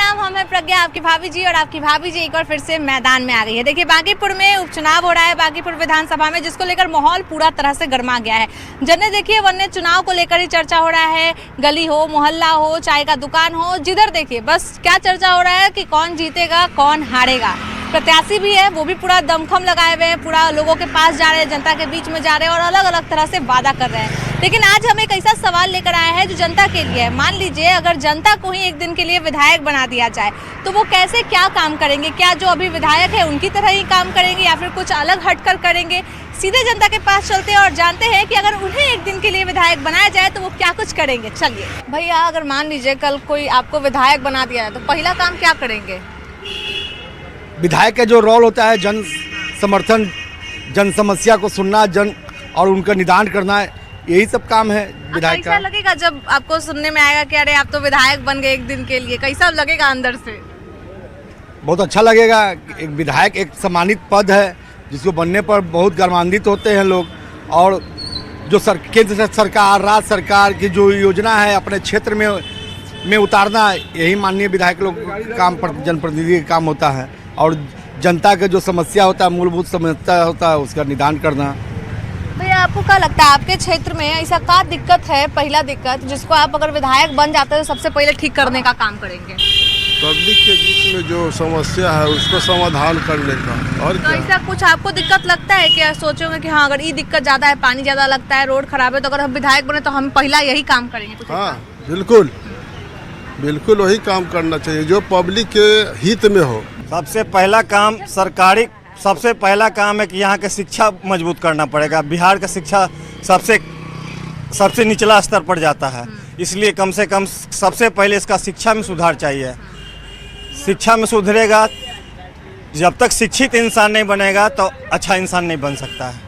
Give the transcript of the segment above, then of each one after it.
प्रणाम, हम हैं प्रज्ञा, आपकी भाभी जी। और आपकी भाभी जी एक बार फिर से मैदान में आ गई है। देखिए, बांकीपुर में उपचुनाव हो रहा है, बांकीपुर विधानसभा में, जिसको लेकर माहौल पूरा तरह से गर्मा गया है। जन्ने देखिए वन्य चुनाव को लेकर ही चर्चा हो रहा है। गली हो, मोहल्ला हो, चाय का दुकान हो, जिधर देखिए बस क्या चर्चा हो रहा है कि कौन जीतेगा, कौन हारेगा। प्रत्याशी भी है, वो भी पूरा दमखम लगाए हुए हैं, पूरा लोगों के पास जा रहे हैं, जनता के बीच में जा रहे हैं और अलग अलग तरह से वादा कर रहे हैं। लेकिन आज हम एक ऐसा सवाल लेकर आए हैं जो जनता के लिए है। मान लीजिए अगर जनता को ही एक दिन के लिए विधायक बना दिया जाए तो वो कैसे क्या काम करेंगे? क्या जो अभी विधायक है उनकी तरह ही काम करेंगे या फिर कुछ अलग हटकर करेंगे? सीधे जनता के पास चलते हैं और जानते हैं कि अगर उन्हें एक दिन के लिए विधायक बनाया जाए तो वो क्या कुछ करेंगे। चलिए भैया, अगर मान लीजिए कल कोई आपको विधायक बना दिया जाए तो पहला काम क्या करेंगे? विधायक का जो रोल होता है जन समर्थन, जन समस्या को सुनना, जन और उनका निदान करना, यही सब काम है विधायक का। कैसा लगेगा जब आपको सुनने में आएगा कि अरे आप तो विधायक बन गए एक दिन के लिए? कैसा लगेगा अंदर से? बहुत अच्छा लगेगा। एक विधायक एक सम्मानित पद है जिसको बनने पर बहुत गर्वान्वित होते हैं लोग। और जो केंद्र सरकार, राज्य सरकार की जो योजना है अपने क्षेत्र में उतारना, यही माननीय विधायक लोग काम पर जनप्रतिनिधि का काम होता है। और जनता का जो समस्या होता है, मूलभूत समस्या होता है, उसका निदान करना। भैया, आपको क्या लगता है आपके क्षेत्र में ऐसा क्या दिक्कत है, पहला दिक्कत जिसको आप अगर विधायक बन जाते हैं तो सबसे पहले ठीक करने का काम करेंगे? पब्लिक के बीच में जो समस्या है उसको समाधान करने का। और तो ऐसा कुछ आपको दिक्कत लगता है कि सोचोगे कि हाँ अगर ये दिक्कत ज़्यादा है, पानी ज़्यादा लगता है, रोड खराब है, तो अगर हम विधायक बने तो हम पहला यही काम करेंगे? कुछ हाँ, बिल्कुल बिल्कुल वही काम करना चाहिए जो पब्लिक के हित में हो। सबसे पहला काम है कि यहाँ के शिक्षा मजबूत करना पड़ेगा। बिहार का शिक्षा सबसे निचला स्तर पर जाता है, इसलिए कम से कम सबसे पहले इसका शिक्षा में सुधार चाहिए। शिक्षा में सुधरेगा, जब तक शिक्षित इंसान नहीं बनेगा तो अच्छा इंसान नहीं बन सकता है।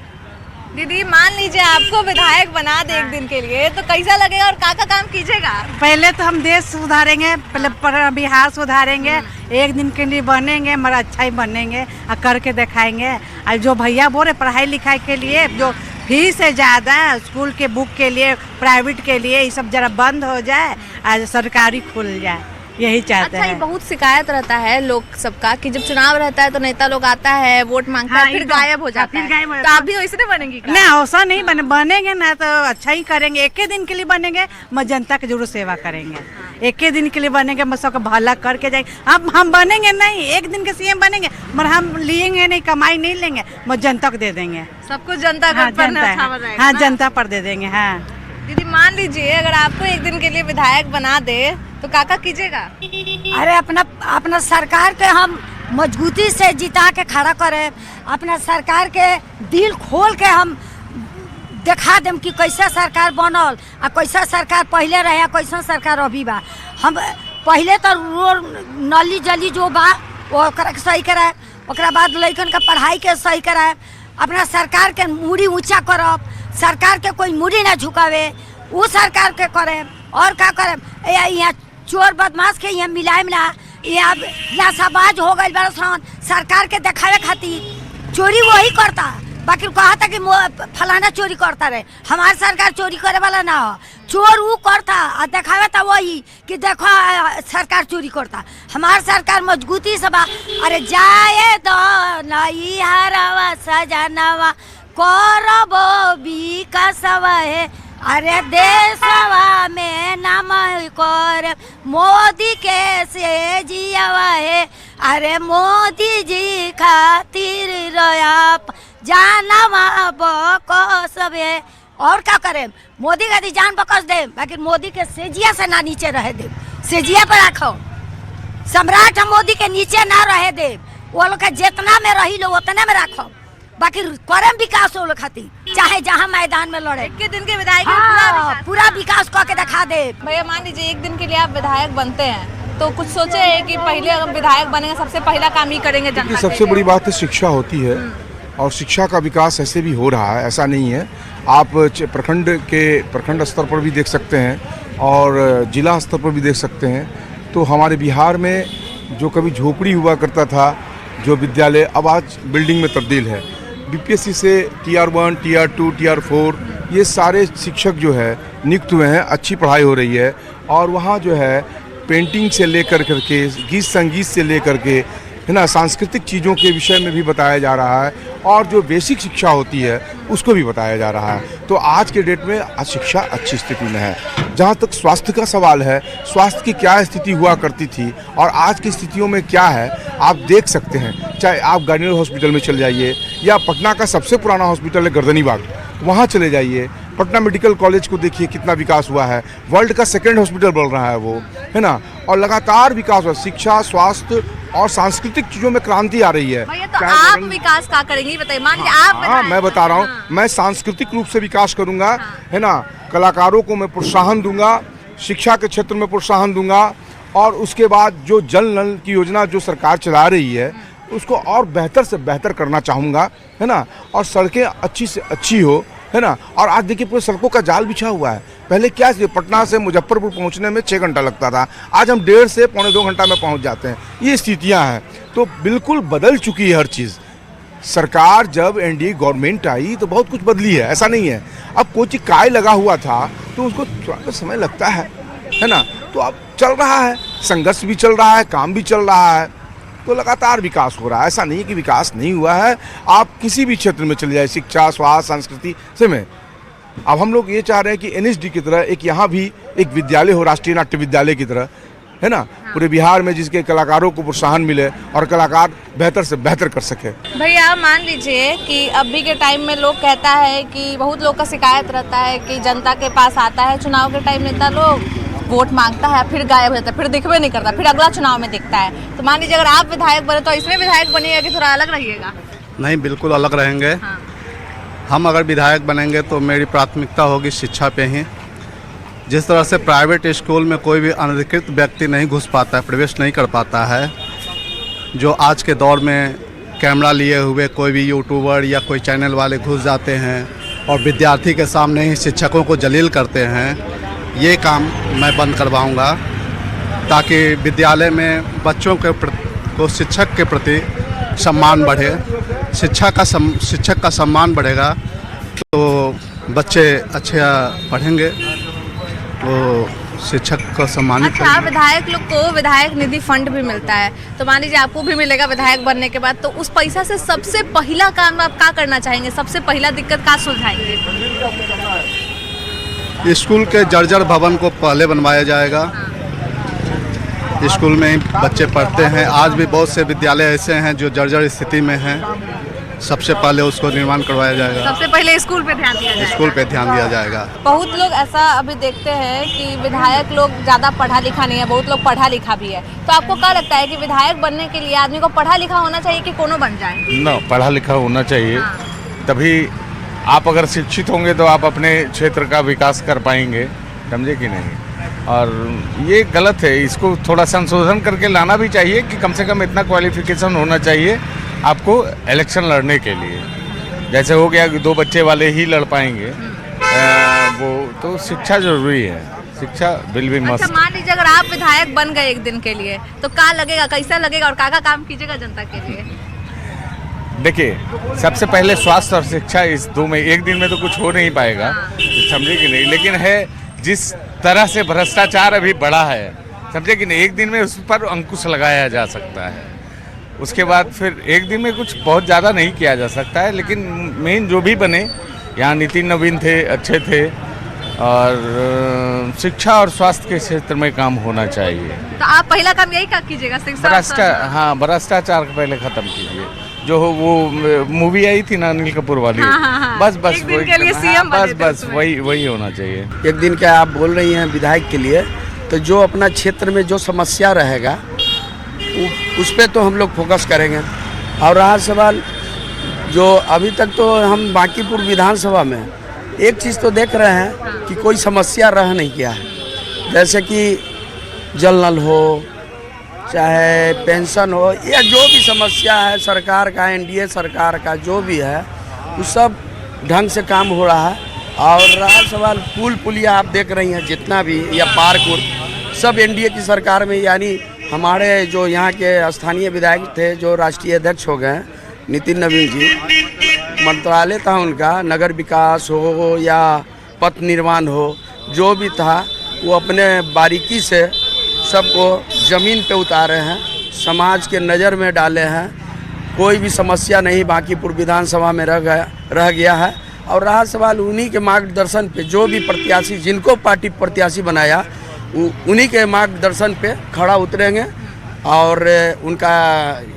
दीदी, मान लीजिए आपको विधायक बना दे एक दिन के लिए तो कैसा लगेगा और क्या काम कीजिएगा? पहले तो हम देश सुधारेंगे, पहले बिहार सुधारेंगे। एक दिन के लिए बनेंगे मगर अच्छा ही बनेंगे और करके दिखाएंगे। और जो भैया बोले पढ़ाई लिखाई के लिए जो फीस है ज़्यादा, स्कूल के बुक के लिए, प्राइवेट के लिए, ये सब जरा बंद हो जाए और सरकारी खुल जाए, यही चाहते हैं। अच्छा, ये बहुत शिकायत रहता है लोग सबका कि जब चुनाव रहता है तो नेता लोग आता है, वोट मांगता है, फिर गायब हो जाता है। तो आप भी वैसे बनेंगी? नहीं, ऐसा नहीं बनेंगे ना तो अच्छा ही करेंगे। एक ही दिन के लिए बनेंगे, मैं जनता की जरूर सेवा करेंगे। एक ही दिन के लिए बनेंगे, मैं सबका भला करके जाएंगे। अब हम बनेंगे नहीं, एक दिन के सीएम बनेंगे मगर हम लेंगे नहीं, कमाई नहीं लेंगे, मैं जनता को दे देंगे। सब कुछ जनता हाँ, जनता पर दे देंगे। हाँ दीदी, मान लीजिए अगर आपको एक दिन के लिए विधायक बना दे तो क्या कीजिएगा? अरे अपना सरकार के हम मजबूती से जिता के खड़ा करें। अपना सरकार के दिल खोल के हम दिखा दें कि कैसा सरकार बनल आ कैसा सरकार पहले रहे, कैसा सरकार अभी बा। हम पहले तो रोड नली जली जो बा वो सही कराए, ओकरा बाद लड़कन का पढ़ाई के सही कराए। अपना सरकार के मूड़ी ऊंचा करब, सरकार के कोई मूड़ी ना झुकावे, वो सरकार के करे। और क्या करे? यहाँ चोर बदमाश के यहाँ मिलाए ना, यहाँ नासाबाज हो गई बड़ा सरकार के दिखावे खातिर चोरी वही करता। बाकी कहा था कि फलाना चोरी करता रहे, हमारे सरकार चोरी करे वाला ना हो। चोर वो करता और दिखावे था वही कि देखो सरकार चोरी करता। हमार सरकार मजबूती से बा। अरे जाए दो नई हरवा सजनवा करबो विकासवा है। अरे देशवा में नाम कर मोदी के से जियावा है। अरे मोदी जी खातिर रयाप जानवा बकस है। और क्या करें? मोदी का जान बकस दे, बाकी मोदी के सेजिया से ना नीचे रहे दे। सेजिया पर रखो, सम्राट हम मोदी के नीचे ना रहे दे। वो लोग का जितना में रही लो उतने में रखो, बाकी करम विकास हो खातिर चाहे जहाँ मैदान में लड़े। एक दिन के विधायक पूरा विकास करके दिखा दे। भैया, मान लीजिए एक दिन के लिए आप विधायक बनते हैं तो कुछ सोचे है कि पहले अगर विधायक बनेंगे सबसे पहला काम ही करेंगे जनता के लिए? सबसे बड़ी बात है शिक्षा होती है और शिक्षा का विकास ऐसे भी हो रहा है, ऐसा नहीं है। आप प्रखंड स्तर पर भी देख सकते हैं और जिला स्तर पर भी देख सकते हैं। तो हमारे बिहार में जो कभी झोपड़ी हुआ करता था जो विद्यालय, अब आज बिल्डिंग में तब्दील है। बीपीएससी से टीआर 1, टीआर 2, टीआर 4 ये सारे शिक्षक जो है नियुक्त हुए हैं, अच्छी पढ़ाई हो रही है। और वहाँ जो है पेंटिंग से लेकर करके गीत संगीत से लेकर के, है ना, सांस्कृतिक चीज़ों के विषय में भी बताया जा रहा है और जो बेसिक शिक्षा होती है उसको भी बताया जा रहा है। तो आज के डेट में आज शिक्षा अच्छी स्थिति में है। जहाँ तक स्वास्थ्य का सवाल है, स्वास्थ्य की क्या स्थिति हुआ करती थी और आज की स्थितियों में क्या है, आप देख सकते हैं। चाहे आप गार्नियर हॉस्पिटल में चले जाइए या पटना का सबसे पुराना हॉस्पिटल है गर्दनी बाग, वहाँ चले जाइए। पटना मेडिकल कॉलेज को देखिए कितना विकास हुआ है, वर्ल्ड का सेकंड हॉस्पिटल बन रहा है वो, है ना, और लगातार विकास हुआ। शिक्षा, स्वास्थ्य और सांस्कृतिक चीज़ों में क्रांति आ रही है। भैया तो आप विकास क्या करेंगे बताइए, मान लीजिए आप हाँ, मैं बता रहा हूँ, मैं सांस्कृतिक रूप से विकास करूँगा, है ना, कलाकारों को मैं प्रोत्साहन दूंगा, शिक्षा के क्षेत्र में प्रोत्साहन दूंगा और उसके बाद जो जल नल की योजना जो सरकार चला रही है उसको और बेहतर से बेहतर करना चाहूँगा, है ना, और सड़कें अच्छी से अच्छी हो, है ना। और आज देखिए पूरे सड़कों का जाल बिछा हुआ है। पहले क्या पटना से मुजफ्फरपुर पहुंचने में 6 घंटा लगता था, आज हम 1.5 से पौने 2 घंटा में पहुंच जाते हैं। ये स्थितियां हैं, तो बिल्कुल बदल चुकी है हर चीज़। सरकार जब एनडीए गवर्नमेंट आई तो बहुत कुछ बदली है, ऐसा नहीं है। अब कोई चीज़ काय लगा हुआ था तो उसको थोड़ा तो समय लगता है ना। तो अब चल रहा है, संघर्ष भी चल रहा है, काम भी चल रहा है, तो लगातार विकास हो रहा है। ऐसा नहीं है कि विकास नहीं हुआ है। आप किसी भी क्षेत्र में चले जाए, शिक्षा, स्वास्थ्य, संस्कृति से में। अब हम लोग ये चाह रहे हैं कि एनएसडी की तरह एक यहाँ भी एक विद्यालय हो, राष्ट्रीय नाट्य विद्यालय की तरह, है ना, पूरे बिहार में, जिसके कलाकारों को प्रोत्साहन मिले और कलाकार बेहतर से बेहतर कर सके। भैया मान लीजिए कि अभी के टाइम में लोग कहता है कि बहुत लोग का शिकायत रहता है कि जनता के पास आता है चुनाव के टाइम, नेता लोग वोट मांगता है, फिर गायब हो जाता है, फिर दिखवे नहीं करता, फिर अगला चुनाव में दिखता है। तो मान लीजिए अगर आप विधायक बने तो इसमें विधायक बनिएगा कि थोड़ा अलग रहिएगा? नहीं, बिल्कुल अलग रहेंगे। हम अगर विधायक बनेंगे तो मेरी प्राथमिकता होगी शिक्षा पे ही। जिस तरह से प्राइवेट स्कूल में कोई भी अनधिकृत व्यक्ति नहीं घुस पाता है, प्रवेश नहीं कर पाता है, जो आज के दौर में कैमरा लिए हुए कोई भी यूट्यूबर या कोई चैनल वाले घुस जाते हैं और विद्यार्थी के सामने ही शिक्षकों को जलील करते हैं, ये काम मैं बंद करवाऊंगा ताकि विद्यालय में बच्चों के को शिक्षक के प्रति सम्मान बढ़े। शिक्षक का सम्मान बढ़ेगा तो बच्चे अच्छे पढ़ेंगे, तो शिक्षक को सम्मानित अच्छा, विधायक लोग को विधायक निधि फंड भी मिलता है, तो मान लीजिए आपको भी मिलेगा विधायक बनने के बाद, तो उस पैसा से सबसे पहला काम आप क्या करना चाहेंगे? सबसे पहला दिक्कत क्या सुलझाएंगे? स्कूल के जर्जर भवन को पहले बनवाया जाएगा। स्कूल में ही बच्चे पढ़ते हैं, आज भी बहुत से विद्यालय ऐसे हैं जो जर्जर स्थिति में हैं, सबसे पहले उसको निर्माण करवाया जाएगा। सबसे पहले स्कूल पे ध्यान दिया जाएगा। स्कूल पे ध्यान दिया जाएगा। बहुत लोग ऐसा अभी देखते हैं कि विधायक लोग ज़्यादा पढ़ा लिखा नहीं है, बहुत लोग पढ़ा लिखा भी है, तो आपको क्या लगता है कि विधायक बनने के लिए आदमी को पढ़ा लिखा होना चाहिए कि कोनो बन जाए? ना, पढ़ा लिखा होना चाहिए, तभी आप अगर शिक्षित होंगे तो आप अपने क्षेत्र का विकास कर पाएंगे, समझे कि नहीं। और ये गलत है, इसको थोड़ा संशोधन करके लाना भी चाहिए कि कम से कम इतना क्वालिफिकेशन होना चाहिए आपको इलेक्शन लड़ने के लिए। जैसे हो गया कि 2 बच्चे वाले ही लड़ पाएंगे, वो तो शिक्षा जरूरी है, शिक्षा बिल भी मस्त। अच्छा, मान लीजिए अगर आप विधायक बन गए एक दिन के लिए तो क्या लगेगा, कैसा लगेगा और क्या काम कीजिएगा जनता के लिए? देखिए, सबसे पहले स्वास्थ्य और शिक्षा, इस 2 में एक दिन में तो कुछ हो नहीं पाएगा, समझे कि नहीं। लेकिन है जिस तरह से भ्रष्टाचार अभी बढ़ा है, समझे कि नहीं, एक दिन में उस पर अंकुश लगाया जा सकता है। उसके बाद फिर एक दिन में कुछ बहुत ज़्यादा नहीं किया जा सकता है, लेकिन मेन जो भी बने, यहाँ नितिन नवीन थे, अच्छे थे, और शिक्षा और स्वास्थ्य के क्षेत्र में काम होना चाहिए। तो आप पहला काम यही क्या कीजिएगा? भ्रष्टाचार पहले खत्म कीजिए। जो वो मूवी आई थी ना अनिल कपूर वाली, बस एक दिन के लिए सीएम बस वही होना चाहिए। एक दिन क्या आप बोल रही हैं विधायक के लिए, तो जो अपना क्षेत्र में जो समस्या रहेगा उस पे तो हम लोग फोकस करेंगे। और रहा सवाल जो अभी तक तो हम बांकीपुर विधानसभा में एक चीज़ तो देख रहे हैं कि कोई समस्या रह नहीं गया है, जैसे कि जल नल हो, चाहे पेंशन हो, या जो भी समस्या है सरकार का, एनडीए सरकार का जो भी है, वो सब ढंग से काम हो रहा है। और रहा सवाल पुल पुलिया आप देख रही हैं जितना भी, या पार्क सब एनडीए की सरकार में, यानी हमारे जो यहाँ के स्थानीय विधायक थे जो राष्ट्रीय अध्यक्ष हो गए नितिन नवीन जी, मंत्रालय था उनका, नगर विकास हो या पथ निर्माण हो, जो भी था वो अपने बारीकी से सबको ज़मीन पे उतारे हैं, समाज के नज़र में डाले हैं। कोई भी समस्या नहीं बांकीपुर विधानसभा में रह गया है। और रहा सवाल उन्हीं के मार्गदर्शन पे, जो भी प्रत्याशी जिनको पार्टी प्रत्याशी बनाया उन्हीं के मार्गदर्शन पे खड़ा उतरेंगे और उनका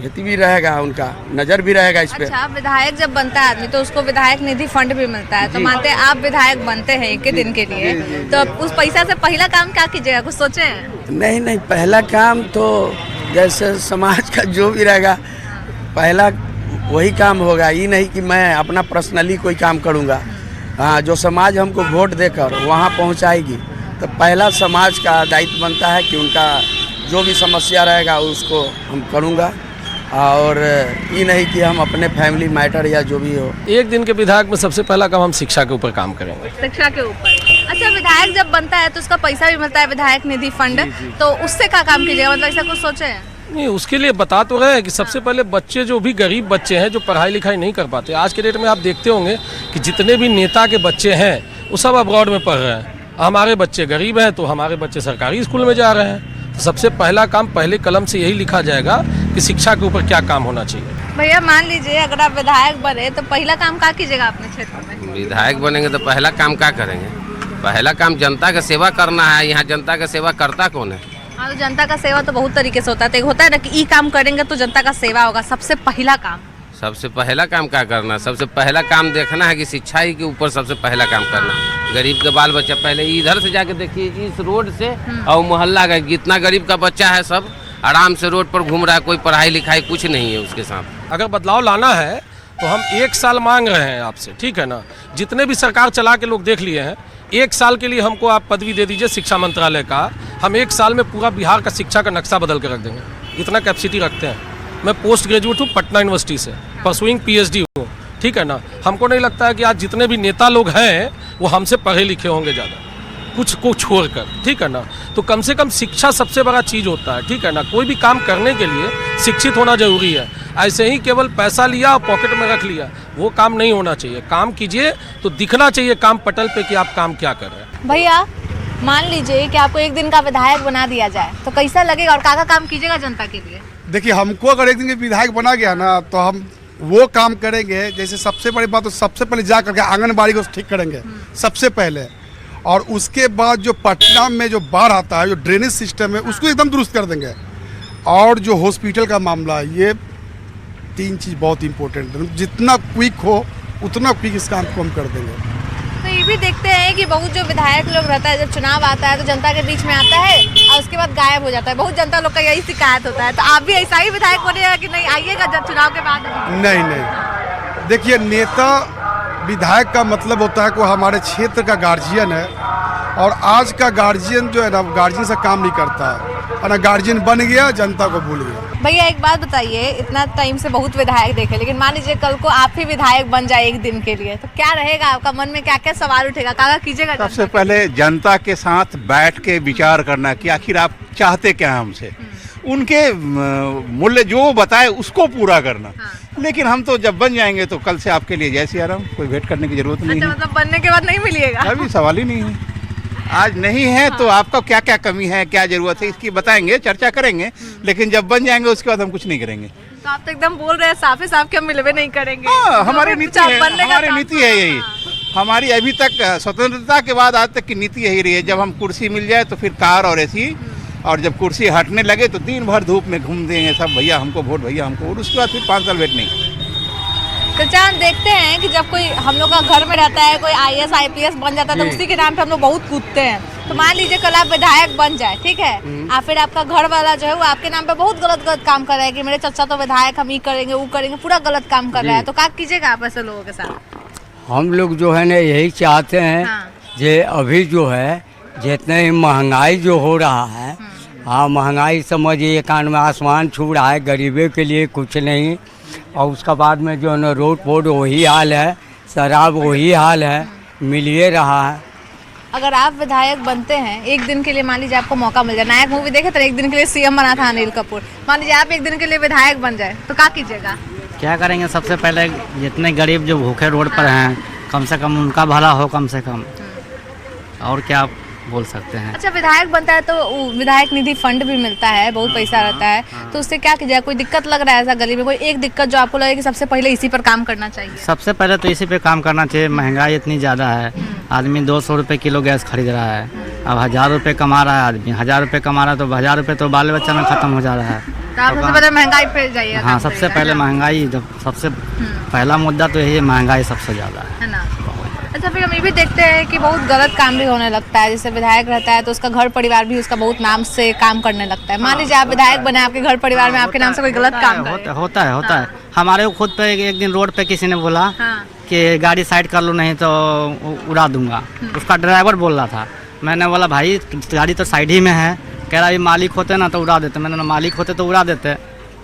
हित भी रहेगा, उनका नज़र भी रहेगा इस पे। अच्छा, विधायक जब बनता है आदमी तो उसको विधायक निधि फंड भी मिलता है, तो मानते हैं आप विधायक बनते हैं एक दिन के लिए, तो उस पैसा से पहला काम क्या कीजिएगा, कुछ सोचे हैं? नहीं, पहला काम तो जैसे समाज का जो भी रहेगा पहला वही काम होगा। ये नहीं कि मैं अपना पर्सनली कोई काम करूँगा। हाँ, जो समाज हमको वोट देकर वहाँ पहुँचाएगी, तो पहला समाज का दायित्व बनता है कि उनका जो भी समस्या रहेगा उसको हम करूँगा, और ये नहीं कि हम अपने फैमिली मैटर या जो भी हो। एक दिन के विधायक में सबसे पहला काम हम शिक्षा के ऊपर काम करेंगे। शिक्षा के ऊपर। अच्छा, विधायक जब बनता है तो उसका पैसा भी मिलता है, विधायक निधि फंड, तो उससे क्या काम कीजिएगा, मतलब ऐसा कुछ सोचे हैं? नहीं, उसके लिए बता तो रहे हैं कि सबसे पहले बच्चे, जो भी गरीब बच्चे हैं जो पढ़ाई लिखाई नहीं कर पाते, आज के डेट में आप देखते होंगे कि जितने भी नेता के बच्चे हैं वो सब अब्रॉड में पढ़ रहे हैं। हमारे बच्चे गरीब हैं तो हमारे बच्चे सरकारी स्कूल में जा रहे हैं। तो सबसे पहला काम पहले कलम से यही लिखा जाएगा कि शिक्षा के ऊपर क्या काम होना चाहिए। भैया मान लीजिए अगर आप विधायक बने तो पहला काम क्या कीजिएगा अपने क्षेत्र में? विधायक बनेंगे तो पहला काम क्या करेंगे? पहला काम जनता का सेवा करना है। यहाँ जनता का सेवा करता कौन है? हाँ, तो जनता का सेवा तो बहुत तरीके से होता है। तो एक होता है ना कि ई काम करेंगे तो जनता का सेवा होगा, सबसे पहला काम। सबसे पहला काम क्या करना है? सबसे पहला काम देखना है कि शिक्षा ही के ऊपर सबसे पहला काम करना है। गरीब के बाल बच्चा, पहले इधर से जाके देखिए, इस रोड से और मोहल्ला का जितना गरीब का बच्चा है सब आराम से रोड पर घूम रहा है, कोई पढ़ाई लिखाई कुछ नहीं है उसके साथ। अगर बदलाव लाना है तो हम 1 साल मांग रहे हैं आपसे, ठीक है ना। जितने भी सरकार चला के लोग देख लिए हैं, 1 साल के लिए हमको आप पदवी दे दीजिए शिक्षा मंत्रालय का, हम 1 साल में पूरा बिहार का शिक्षा का नक्शा बदल के रख देंगे। इतना कैपेसिटी रखते हैं। मैं पोस्ट ग्रेजुएट हूँ पटना यूनिवर्सिटी से, परसुइंग PhD हूँ, ठीक है ना। हमको नहीं लगता है कि आज जितने भी नेता लोग हैं वो हमसे पढ़े लिखे होंगे ज़्यादा, कुछ को छोड़कर, ठीक है ना। तो कम से कम शिक्षा सबसे बड़ा चीज़ होता है, ठीक है ना। कोई भी काम करने के लिए शिक्षित होना जरूरी है। ऐसे ही केवल पैसा लिया और पॉकेट में रख लिया, वो काम नहीं होना चाहिए। काम कीजिए तो दिखना चाहिए काम पटल पे कि आप काम क्या कर रहे हैं। भैया मान लीजिए कि आपको एक दिन का विधायक बना दिया जाए तो कैसा लगेगा और क्या काम कीजिएगा जनता के लिए? देखिए, हमको अगर एक दिन के विधायक बना गया ना तो हम वो काम करेंगे। जैसे सबसे बड़ी बात तो सबसे पहले जा करके आंगनबाड़ी को ठीक करेंगे सबसे पहले, और उसके बाद जो पटना में जो बाढ़ आता है, जो ड्रेनेज सिस्टम है, उसको एकदम दुरुस्त कर देंगे। और जो हॉस्पिटल का मामला है, ये 3 चीज़ बहुत इंपॉर्टेंट है। जितना क्विक हो उतना क्विक इस काम को हम कर देंगे। तो ये भी देखते हैं कि बहुत जो विधायक लोग रहता है, जब चुनाव आता है तो जनता के बीच में आता है और उसके बाद गायब हो जाता है। बहुत जनता लोग का यही शिकायत होता है। तो आप भी ऐसा ही विधायक बनेगा कि नहीं आइएगा जब चुनाव के बाद? नहीं, देखिए, नेता विधायक का मतलब होता है कि हमारे क्षेत्र का गार्जियन है, और आज का गार्जियन जो है ना, गार्जियन से काम नहीं करता है ना। गार्जियन बन गया, जनता को भूल गया। भैया एक बात बताइए, इतना टाइम से बहुत विधायक देखे, लेकिन मान लीजिए कल को आप ही विधायक बन जाए एक दिन के लिए, तो क्या रहेगा आपका मन में, क्या क्या सवाल उठेगा, क्या कीजिएगा? सबसे पहले जनता के साथ बैठ के विचार करना कि आखिर आप चाहते क्या हमसे, उनके मूल्य जो बताए उसको पूरा करना। लेकिन हम तो जब बन जाएंगे तो कल से आपके लिए जय सिया राम, कोई वेट करने की जरूरत नहीं है। मतलब बनने के बाद नहीं मिलिएगा? अभी सवाल ही नहीं है। आज नहीं है तो आपका क्या क्या कमी है, क्या जरूरत है, इसकी बताएंगे, चर्चा करेंगे। लेकिन जब बन जाएंगे उसके बाद हम कुछ नहीं करेंगे। तो आप तो एकदम बोल रहे हैं साफ साफ कि हम मिलवे नहीं करेंगे। हमारी नीति है, हमारी नीति है यही। हमारी अभी तक स्वतंत्रता के बाद आज तक की नीति यही रही है, जब हम कुर्सी मिल जाए तो फिर कार और ऐसी, और जब कुर्सी हटने लगे तो दिन भर धूप में घूम देंगे सब, भैया हमको वोट, भैया हमको, और उसके बाद फिर 5 साल वेट नहीं। तो चांद देखते हैं कि जब कोई हम लोग का घर में रहता है, कोई IAS IPS बन जाता है तो उसी के नाम पे हम लोग बहुत कूदते हैं। तो मान लीजिए कल आप विधायक बन जाए, ठीक है, और फिर आपका घर वाला जो है वो आपके नाम पे बहुत गलत काम कर रहा है कि मेरे चाचा तो विधायक, हम ये करेंगे वो करेंगे, पूरा गलत काम कर रहा है, तो क्या कीजिएगा आप ऐसे लोगों के साथ? हम लोग जो है ना यही चाहते हैं, जे अभी जो है जितने महंगाई जो हो रहा है, हाँ, महंगाई समझिए एक कान में आसमान छू रहा है, गरीबों के लिए कुछ नहीं। और उसका बाद में जो है ना रोड वोड वही हाल है, शराब वही हाल है, मिल ही रहा है। अगर आप विधायक बनते हैं एक दिन के लिए, मान लीजिए आपको मौका मिल जाए, नायक मूवी देखे तो एक दिन के लिए CM बना था अनिल कपूर, मान लीजिए आप एक दिन के लिए विधायक बन जाए तो क्या कीजिएगा? क्या करेंगे? सबसे पहले जितने गरीब जो भूखे रोड पर हैं, कम से कम उनका भला हो, कम से कम। और क्या बोल सकते हैं। अच्छा, विधायक बनता है तो विधायक निधि फंड भी मिलता है, बहुत पैसा रहता है, तो उससे क्या कीजिए? कोई दिक्कत लग रहा है ऐसा गली में? कोई एक दिक्कत जो आपको लगे कि सबसे पहले इसी पर काम करना चाहिए? सबसे पहले तो इसी पे काम करना चाहिए। महंगाई इतनी ज़्यादा है, आदमी 200 रुपये किलो गैस खरीद रहा है। अब 1000 रुपये कमा रहा है आदमी, 1000 रुपये कमा रहा है तो 1000 रुपये तो बाल बच्चा में ख़त्म हो जा रहा है। तो आप सबसे पहले महंगाई पे जाइए। हाँ, सबसे पहले महंगाई, जब सबसे पहला मुद्दा तो यही है, महंगाई सबसे ज़्यादा है ना। अच्छा, फिर हम ये भी देखते हैं कि बहुत गलत काम भी होने लगता है। जैसे विधायक रहता है तो उसका घर परिवार भी उसका बहुत नाम से काम करने लगता है। मान लीजिए आप विधायक बने, आपके घर परिवार में आपके नाम से कोई गलत काम होता है। हमारे खुद पे एक दिन रोड पे किसी ने बोला कि गाड़ी साइड कर लो नहीं तो उड़ा दूंगा। उसका ड्राइवर बोल रहा था। मैंने बोला भाई गाड़ी तो साइड ही में है। कह रहा ये मालिक होते ना तो उड़ा देते। मैंने बोला मालिक होते तो उड़ा देते।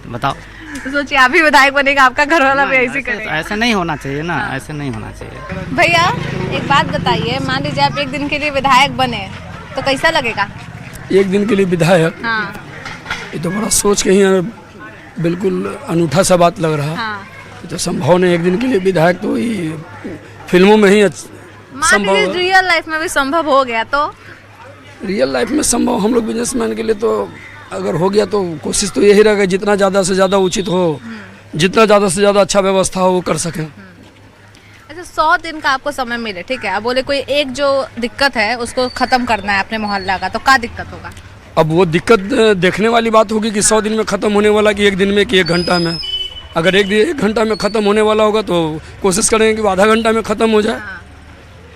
बताओ, तो सोचिए आप भी विधायक बनेगा, आपका घर वाला भी ऐसे करेगा। ऐसे नहीं होना चाहिए ना, ऐसे नहीं होना चाहिए। भैया एक बात बताइए, मान लीजिए आप एक दिन के लिए विधायक बने तो कैसा लगेगा? एक दिन के लिए विधायक, हाँ। ये तो बड़ा सोच के ही बिल्कुल अनूठा सा बात लग रहा है। हाँ। तो संभव नहीं एक दिन के लिए विधायक, तो ये फिल्मों में ही मान लीजिए रियल लाइफ में भी संभव हो गया तो? रियल लाइफ में संभव, हम लोग बिजनेसमैन के लिए तो अगर हो गया तो कोशिश तो यही रहेगा जितना ज़्यादा से ज़्यादा उचित हो, जितना ज़्यादा से ज़्यादा अच्छा व्यवस्था हो वो कर सकें। अच्छा, 100 दिन का आपको समय मिले, ठीक है, अब बोले कोई एक जो दिक्कत है उसको खत्म करना है अपने मोहल्ला का, तो क्या दिक्कत होगा? अब वो दिक्कत देखने वाली बात होगी कि 100 दिन में ख़त्म होने वाला कि एक दिन में कि 1 घंटा में। अगर एक घंटा में ख़त्म होने वाला होगा तो कोशिश करेंगे कि आधा घंटा में ख़त्म हो जाए।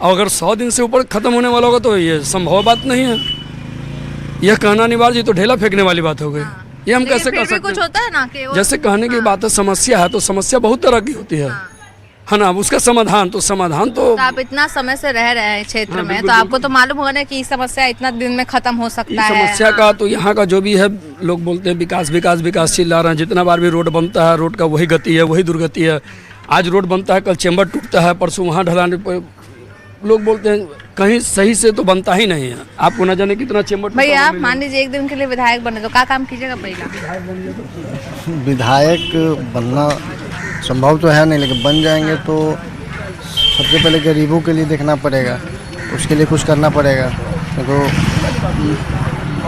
और अगर 100 दिन से ऊपर ख़त्म होने वाला होगा तो ये संभव बात नहीं है। यह कहना अनिवार्य जी तो ढेला फेंकने वाली बात हो गई। ये हम कैसे कर सकते कुछ होता है ना कि जैसे कहने की बात है, समस्या है तो समस्या बहुत तरह की होती है ना। उसका समाधान तो आप इतना समय से रह रहे हैं क्षेत्र में, तो आपको तो मालूम होगा ना कि समस्या इतना दिन में खत्म हो सकता है। समस्या का तो यहाँ का जो भी है, लोग बोलते हैं विकास विकास विकास चिल्ला रहे हैं। जितना बार भी रोड बनता है, रोड का वही गति है, वही दुर्गति है। आज रोड बनता है, कल चेम्बर टूटता है, परसों वहाँ ढलाने पर लोग बोलते हैं कहीं सही से तो बनता ही नहीं है। आपको न जाने कितना चेम्बर। भैया आप मान लीजिए एक दिन के लिए विधायक बने तो क्या काम कीजिएगा? पहला विधायक बनना संभव तो है नहीं, लेकिन बन जाएंगे तो सबसे पहले गरीबों के लिए देखना पड़ेगा, उसके लिए कुछ करना पड़ेगा। तो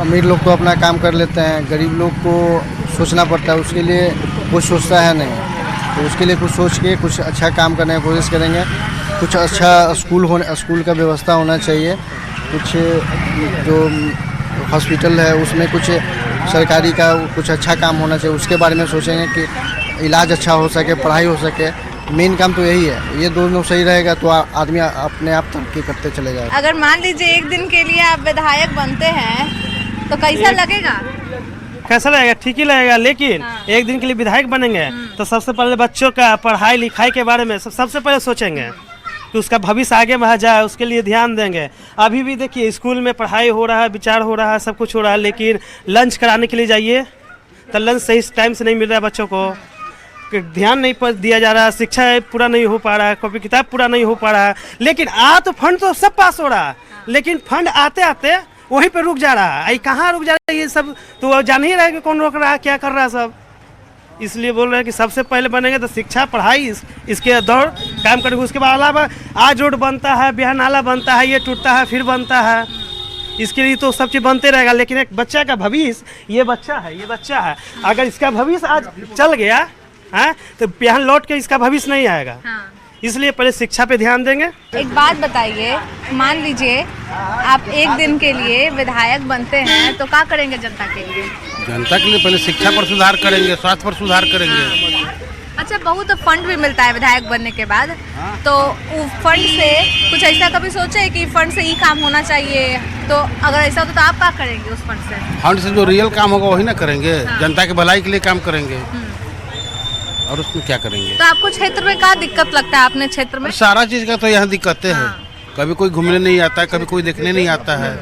अमीर लोग तो अपना काम कर लेते हैं, गरीब लोग को सोचना पड़ता है, उसके लिए कुछ सोचता है नहीं। तो उसके लिए कुछ सोच के कुछ अच्छा काम करने की कोशिश करेंगे। कुछ अच्छा स्कूल का व्यवस्था होना चाहिए। कुछ जो हॉस्पिटल है उसमें कुछ सरकारी का कुछ अच्छा काम होना चाहिए, उसके बारे में सोचेंगे कि इलाज अच्छा हो सके, पढ़ाई हो सके। मेन काम तो यही है। ये दोनों सही रहेगा तो आदमी अपने आप तरक्की करते चले जाएगा। अगर मान लीजिए एक दिन के लिए आप विधायक बनते हैं तो कैसा लगेगा? कैसा लगेगा? ठीक ही लगेगा, लेकिन एक दिन के लिए विधायक बनेंगे तो सबसे पहले बच्चों का पढ़ाई लिखाई के बारे में सबसे पहले सोचेंगे कि उसका भविष्य आगे बढ़ जाए, उसके लिए ध्यान देंगे। अभी भी देखिए स्कूल में पढ़ाई हो रहा है, विचार हो रहा है, सब कुछ हो रहा है, लेकिन लंच कराने के लिए जाइए तो लंच सही टाइम से नहीं मिल रहा है, बच्चों को ध्यान नहीं दिया जा रहा है, शिक्षा पूरा नहीं हो पा रहा है, कॉपी किताब पूरा नहीं हो पा रहा है। लेकिन तो फंड तो सब पास हो रहा है, लेकिन फंड आते आते वहीं पे रुक जा रहा है। कहाँ रुक जा रहा है? ये सब तो जान ही रहे कि कौन रोक रहा है, क्या कर रहा है सब। इसलिए बोल रहे हैं कि सबसे पहले बनेंगे तो शिक्षा पढ़ाई इसके दौर काम करेंगे। उसके बाद अलावा आज रोड बनता है, बिहार नाला बनता है, ये टूटता है फिर बनता है, इसके लिए तो सब चीज़ बनते रहेगा। लेकिन एक बच्चा का भविष्य, ये बच्चा है, अगर इसका भविष्य आज चल गया है तो बिहार लौट के इसका भविष्य नहीं आएगा। इसलिए पहले शिक्षा पे ध्यान देंगे। एक बात बताइए, मान लीजिए आप एक दिन के लिए विधायक बनते हैं तो क्या करेंगे जनता के लिए? जनता के लिए पहले शिक्षा पर सुधार करेंगे, स्वास्थ्य पर सुधार करेंगे। अच्छा, बहुत फंड भी मिलता है विधायक बनने के बाद, तो फंड से कुछ ऐसा कभी सोचे कि फंड से ही काम होना चाहिए? तो अगर ऐसा होता तो आप क्या करेंगे उस फंड से? फंड से जो रियल काम होगा वही ना करेंगे। जनता की भलाई के लिए काम करेंगे और उसमें क्या करेंगे। तो आपको क्षेत्र में क्या दिक्कत लगता है? अपने क्षेत्र में सारा चीज का तो यहाँ दिक्कतें हैं। कभी कोई घूमने नहीं आता है, कभी कोई देखने नहीं आता है,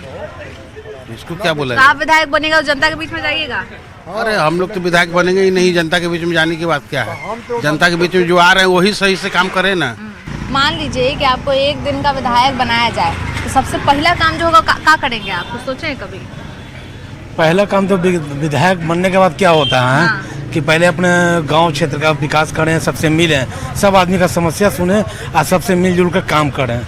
इसको क्या बोला? तो आप विधायक बनेगा और जनता के बीच में जाइएगा? अरे हम लोग तो विधायक बनेंगे ही नहीं, जनता के बीच में जाने की बात क्या है? जनता के बीच में जो आ रहे हैं वही सही से काम करे ना। मान लीजिए कि आपको एक दिन का विधायक बनाया जाए तो सबसे पहला काम जो होगा क्या करेंगे आप? कुछ सोचे कभी? पहला काम तो विधायक बनने के बाद क्या होता है कि पहले अपने गांव क्षेत्र का विकास करें, सबसे मिलें, सब आदमी का समस्या सुने और सबसे मिलजुल कर काम करें।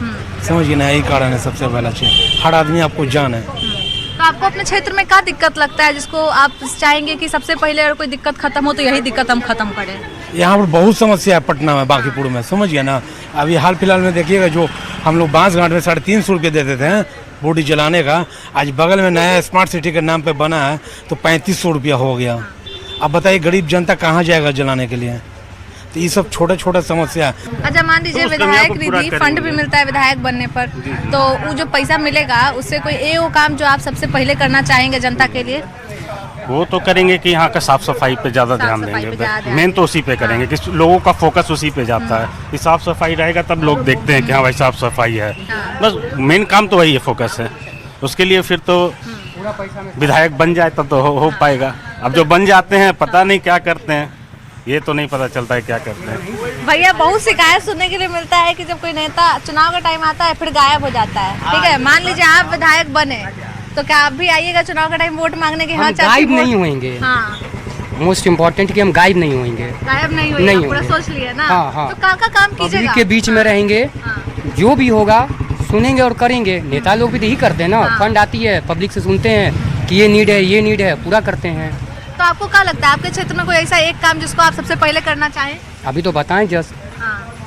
समझिए ना, यही कारण है सबसे पहला चीज़, हर आदमी आपको जाने। तो आपको अपने क्षेत्र में क्या दिक्कत लगता है जिसको आप चाहेंगे कि सबसे पहले अगर कोई दिक्कत खत्म हो तो यही दिक्कत हम खत्म करें? यहाँ पर बहुत समस्या है पटना में, बांकीपुर में, समझिए ना। अभी हाल फिलहाल में देखिएगा, जो हम लोग बांसघाट में 350 रुपये देते थे बॉडी जलाने का, आज बगल में नया स्मार्ट सिटी के नाम पे बना है तो 3500 रुपया हो गया। अब बताइए गरीब जनता कहाँ जाएगा जलाने के लिए? तो ये सब छोटा छोटा समस्या है। अच्छा, मान लीजिए विधायक निधि फंड भी मिलता है विधायक बनने पर, तो वो जो पैसा मिलेगा उससे कोई वो काम जो आप सबसे पहले करना चाहेंगे जनता के लिए? वो तो करेंगे कि यहाँ का साफ सफाई पे ज़्यादा ध्यान देंगे, मेन तो उसी पे करेंगे कि लोगों का फोकस उसी पे जाता है कि साफ सफाई रहेगा तब लोग देखते हैं कि हाँ भाई साफ सफाई है। बस मेन काम तो वही है, फोकस है उसके लिए। फिर तो विधायक बन जाए तब तो हो पाएगा। अब जो बन जाते हैं पता नहीं क्या करते हैं, ये तो नहीं पता चलता है क्या करते हैं। भैया, बहुत शिकायत सुनने के लिए मिलता है कि जब कोई नेता चुनाव का टाइम आता है फिर गायब हो जाता है। ठीक है, मान लीजिए आप विधायक बने तो क्या आप भी आइएगा चुनाव का टाइम वोट मांगने के? हाँ, गायब नहीं होंगे। हाँ, मोस्ट इम्पोर्टेंट कि हम गायब नहीं होंगे। गायब नहीं होंगे, पूरा सोच लिया ना। हाँ, हाँ। तो का काम कीजिएगा? के बीच में रहेंगे, जो भी होगा सुनेंगे और करेंगे। नेता लोग भी तो यही करते हैं ना, फंड आती है पब्लिक से सुनते हैं कि ये नीड है, पूरा करते हैं। तो आपको क्या लगता है आपके क्षेत्र में कोई ऐसा एक काम जिसको आप सबसे पहले करना चाहें? अभी तो बताएं जस्ट।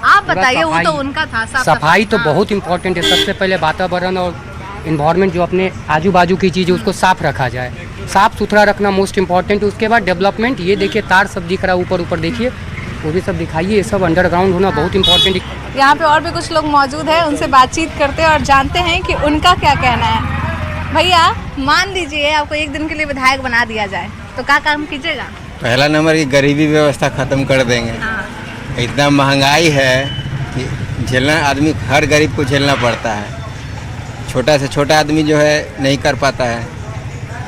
आप बताइए, वो तो उनका था। सफाई तो बहुत इम्पोर्टेंट है। सबसे पहले वातावरण और इन्वायरमेंट जो अपने आजू बाजू की चीज़ है उसको साफ रखा जाए, साफ सुथरा रखना मोस्ट इम्पोर्टेंट। उसके बाद डेवलपमेंट, ये देखिए तार सब दिख रहा है ऊपर देखिए, वो भी सब दिखाइए, ये सब अंडरग्राउंड होना बहुत इम्पोर्टेंट। यहाँ पे और भी कुछ लोग मौजूद हैं, उनसे बातचीत करते हैं और जानते हैं कि उनका क्या कहना है। भैया, मान लीजिए आपको एक दिन के लिए विधायक बना दिया जाए तो क्या काम कीजिएगा? पहला नंबर की गरीबी व्यवस्था ख़त्म कर देंगे। इतना महंगाई है कि झेलना, आदमी हर गरीब को झेलना पड़ता है। छोटा से छोटा आदमी जो है नहीं कर पाता है,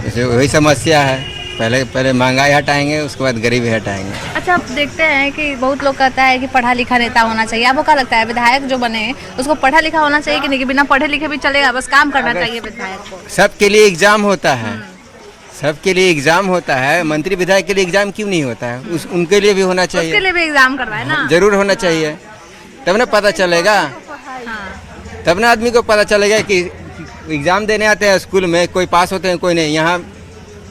इसे वही समस्या है। पहले महंगाई हटाएंगे, उसके बाद गरीबी हटाएंगे। अच्छा, आप देखते हैं कि बहुत लोग कहता है कि पढ़ा लिखा नेता होना चाहिए। आपको क्या लगता है विधायक जो बने उसको पढ़ा लिखा होना चाहिए कि नहीं, कि बिना पढ़े लिखे भी चलेगा, बस काम करना चाहिए विधायक को? सबके लिए एग्जाम होता है, सबके लिए एग्जाम होता है। मंत्री विधायक के लिए एग्जाम क्यों नहीं होता है? उनके लिए भी होना चाहिए। उसके लिए भी एग्जाम करवाए ना, जरूर होना चाहिए, तब ना पता चलेगा। तब ना आदमी को पता चलेगा कि एग्ज़ाम देने आते हैं स्कूल में, कोई पास होते हैं कोई नहीं। यहाँ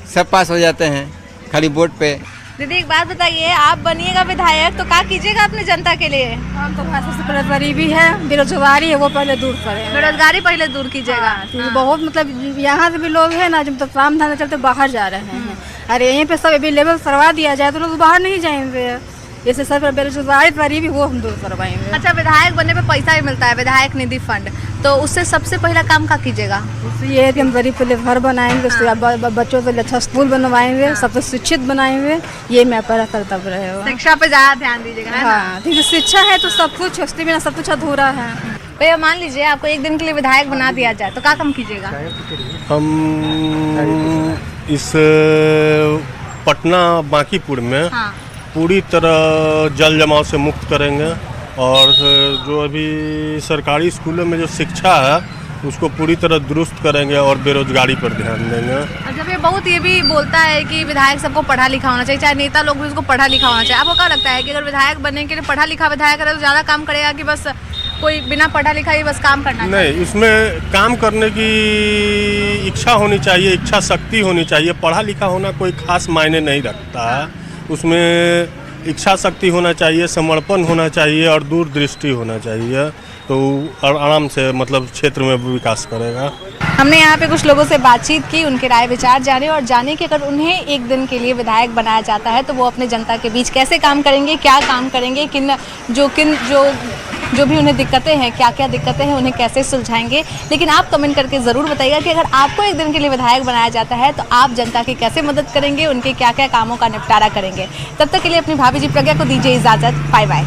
सब पास हो जाते हैं खाली वोट पे। दीदी, एक बात बताइए, आप बनिएगा विधायक तो क्या कीजिएगा अपने जनता के लिए? हम तो सबसे पहले गरीबी है, बेरोजगारी है, वो पहले दूर करें। बेरोजगारी पहले दूर कीजिएगा। बहुत मतलब यहाँ से भी लोग हैं ना, जब तो काम धंधा चलते बाहर जा रहे हैं। अरे यहीं पे सब अवेलेबल करवा दिया जाए तो लोग बाहर नहीं जाएंगे। जैसे सब बेरोजगारी गरीबी वो हम दूर करवाएंगे। अच्छा, विधायक बनने पे पैसा भी मिलता है, विधायक निधि फंड, तो उससे सबसे पहला काम क्या कीजिएगा? ये है कि हम गरीब के लिए घर बनाएंगे, उसके बाद बच्चों के लिए अच्छा स्कूल बनवाएंगे, सबसे शिक्षित बनाएंगे। ये मैं पहला कर्तव्य रहेगा। शिक्षा पे ज़्यादा ध्यान दीजिएगा। हाँ, ठीक है, शिक्षा है तो सब कुछ, उसके बिना सब कुछ अधूरा है। भैया, मान लीजिए आपको एक दिन के लिए विधायक बना दिया जाए तो क्या काम कीजिएगा? हम इस पटना बांकीपुर में पूरी तरह जल जमाव से मुक्त करेंगे और जो अभी सरकारी स्कूलों में जो शिक्षा है उसको पूरी तरह दुरुस्त करेंगे और बेरोजगारी पर ध्यान देंगे। अच्छा, ये बहुत ये भी बोलता है कि विधायक सबको पढ़ा लिखा होना चाहिए, चाहे नेता लोग भी उसको पढ़ा लिखा होना चाहिए। आपको क्या लगता है कि अगर विधायक बनने के लिए पढ़ा लिखा विधायक है तो ज़्यादा काम करेगा कि बस कोई बिना पढ़ा लिखा ही बस काम करना? नहीं, उसमें काम करने की इच्छा होनी चाहिए, इच्छा शक्ति होनी चाहिए। पढ़ा लिखा होना कोई खास मायने नहीं रखता है, उसमें इच्छा शक्ति होना चाहिए, समर्पण होना चाहिए और दूरदृष्टि होना चाहिए, तो आराम से मतलब क्षेत्र में विकास करेगा। हमने यहाँ पे कुछ लोगों से बातचीत की, उनके राय विचार जाने और जाने कि अगर उन्हें एक दिन के लिए विधायक बनाया जाता है तो वो अपने जनता के बीच कैसे काम करेंगे, क्या काम करेंगे, जो भी उन्हें दिक्कतें हैं, क्या क्या दिक्कतें हैं, उन्हें कैसे सुलझाएंगे। लेकिन आप कमेंट करके ज़रूर बताइएगा कि अगर आपको एक दिन के लिए विधायक बनाया जाता है तो आप जनता की कैसे मदद करेंगे, उनके क्या क्या कामों का निपटारा करेंगे। तब तक के लिए अपनी भाभी जी प्रज्ञा को दीजिए इजाज़त। Bye bye.